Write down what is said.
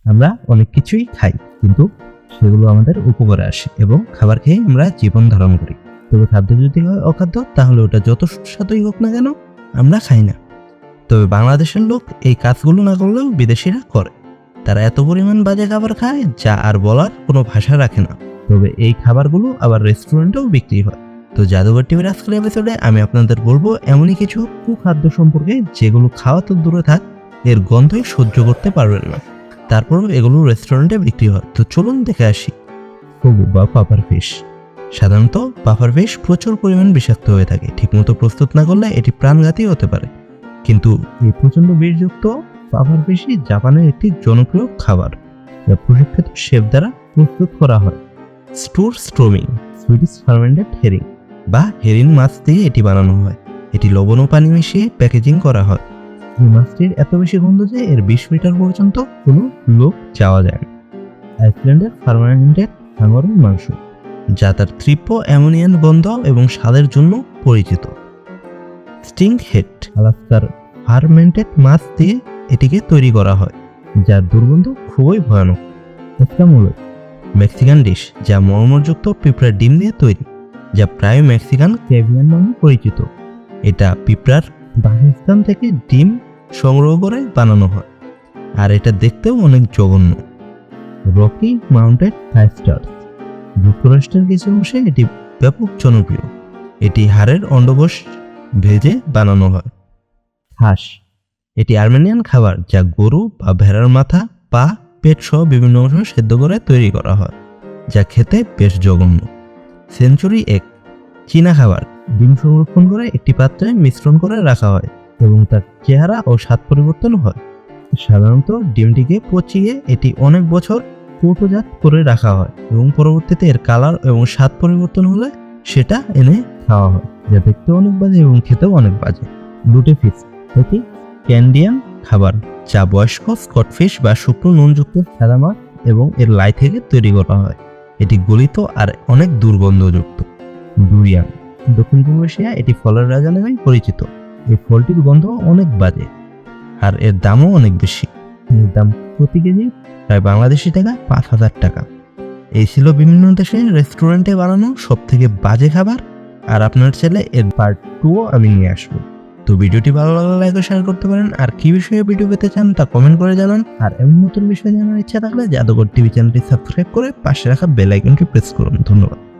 আমরা অনেক কিছুই খাই, কিন্তু সেগুলো আমাদের উপকারে আসে এবং খাবার খেয়ে আমরা জীবন ধারণ করি। তবে খাদ্য যদি হয় অখাদ্য, তাহলে ওটা যত সুস্বাদুই হোক না কেন, আমরা খাই না। তবে বাংলাদেশের লোক এই কাজগুলো না করলেও বিদেশিরা করে। তারা এত পরিমাণ বাজে খাবার খায় যা আর বলার কোনো ভাষা রাখে না। তবে এই খাবারগুলো আবার রেস্টুরেন্টেও বিক্রি হয়। তো জাদুঘর টিভির আজকের এপিসোডে আমি আপনাদের বলবো এমনই কিছু কুখাদ্য সম্পর্কে, যেগুলো খাওয়া তো দূরে থাক, এর গন্ধই সহ্য করতে পারবেন না, তারপরও এগুলো রেস্টুরেন্টে বিক্রি হয়। তো চলুন দেখে আসি। ফুগু বা পাপার ফিশ। সাধারণত পাপার ফিশ প্রচুর পরিমাণ বিষাক্ত হয়ে থাকে। ঠিকমতো প্রস্তুত না করলে এটি প্রাণঘাতী হতে পারে। কিন্তু এই প্রচণ্ড বিষযুক্ত পাপার ফিশই জাপানের একটি জনপ্রিয় খাবার, যা প্রশিক্ষিত শেফ দ্বারা প্রস্তুত করা হয়। স্ট্রোমিং সুইডিশ ফার্মেন্টেড হেরিং বা হেরিন মাছ দিয়ে এটি বানানো হয়। এটি লবণ ও পানি মিশিয়ে প্যাকেজিং করা হয়। এই মাছটির এত বেশি গন্ধ যে এর 20 মিটার পর্যন্ত কোনো লোক যাওয়া যায় না। আইসল্যান্ডের ফার্মেন্টেড হাঙ্গরের মাংস, যা তার তীব্র অ্যামোনিয়ান গন্ধ এবং স্বাদের জন্য পরিচিত। স্টিং হেড আলাস্কার ফার্মেন্টেড মাছ দিয়ে এটিকে তৈরি করা হয়, যার দুর্গন্ধ খুবই ভয়ানক। এস্কামোলো মেক্সিকান ডিশ, যা মর্মযুক্ত পিঁপড়ার ডিম দিয়ে তৈরি, যা প্রায় মেক্সিকান ক্যাভিয়ার নামে পরিচিত। এটা পিঁপড়ার বাসস্থান থেকে ডিম সংগ্রহ করে বানানো হয়, আর এটা দেখতেও অনেক জঘন্য। রকি মাউন্টেড হাইস্টার্স, যুক্তরাষ্ট্রের কিছু অংশে এটি ব্যাপক জনপ্রিয়। এটি হাড়ের অন্ডকোষ ভেজে বানানো হয়। হাঁস, এটি আর্মেনিয়ান খাবার, যা গরু বা ভেড়ার মাথা, পা, পেট সহ বিভিন্ন অংশ সেদ্ধ করে তৈরি করা হয়, যা খেতে বেশ জঘন্য। সেঞ্চুরি এগ, চীনা খাবার, ডিম সংরক্ষণ করে একটি পাত্রে মিশ্রণ করে রাখা হয় এবং তার চেহারা ও স্বাদ পরিবর্তন হয়। সাধারণত ডিমটিকে পচিয়ে এটি অনেক বছর কৌটোজাত করে রাখা হয় এবং পরবর্তীতে এর কালার এবং স্বাদ পরিবর্তন হলে সেটা এনে খাওয়া হয়, যা দেখতে অনেক বাজে এবং খেতেও অনেক বাজে। লুটে ফিশ, এটি ক্যান্ডিয়ান খাবার, যা বয়স্ক স্কটফিশ বা শুকনো নুনযুক্ত সাদা মাছ এবং এর লাই থেকে তৈরি করা হয়। এটি গলিত আর অনেক দুর্গন্ধযুক্ত। ডুরিয়ান, দক্ষিণ পূর্ব এশিয়া এটি ফলের রাজা নামেই পরিচিত। এই ফলটির গন্ধ অনেক বাজে আর এর দামও অনেক বেশি। এর দাম প্রতি কেজি প্রায় বাংলাদেশি টাকা 5,000 টাকা। এই ছিল বিভিন্ন দেশের রেস্টুরেন্টে বানানো সব থেকে বাজে খাবার, আর আপনার ছেলে এর পার্ট 2ও আমি নিয়ে আসবো। তো ভিডিওটি ভালো লাগলে লাইক ও শেয়ার করতে পারেন, আর কি বিষয়ে ভিডিও পেতে চান তা কমেন্ট করে জানান। আর এমন নতুন বিষয় জানার ইচ্ছা থাকলে জাদুঘর টিভি চ্যানেলটি সাবস্ক্রাইব করে পাশে রাখা বেল আইকনটি প্রেস করুন। ধন্যবাদ।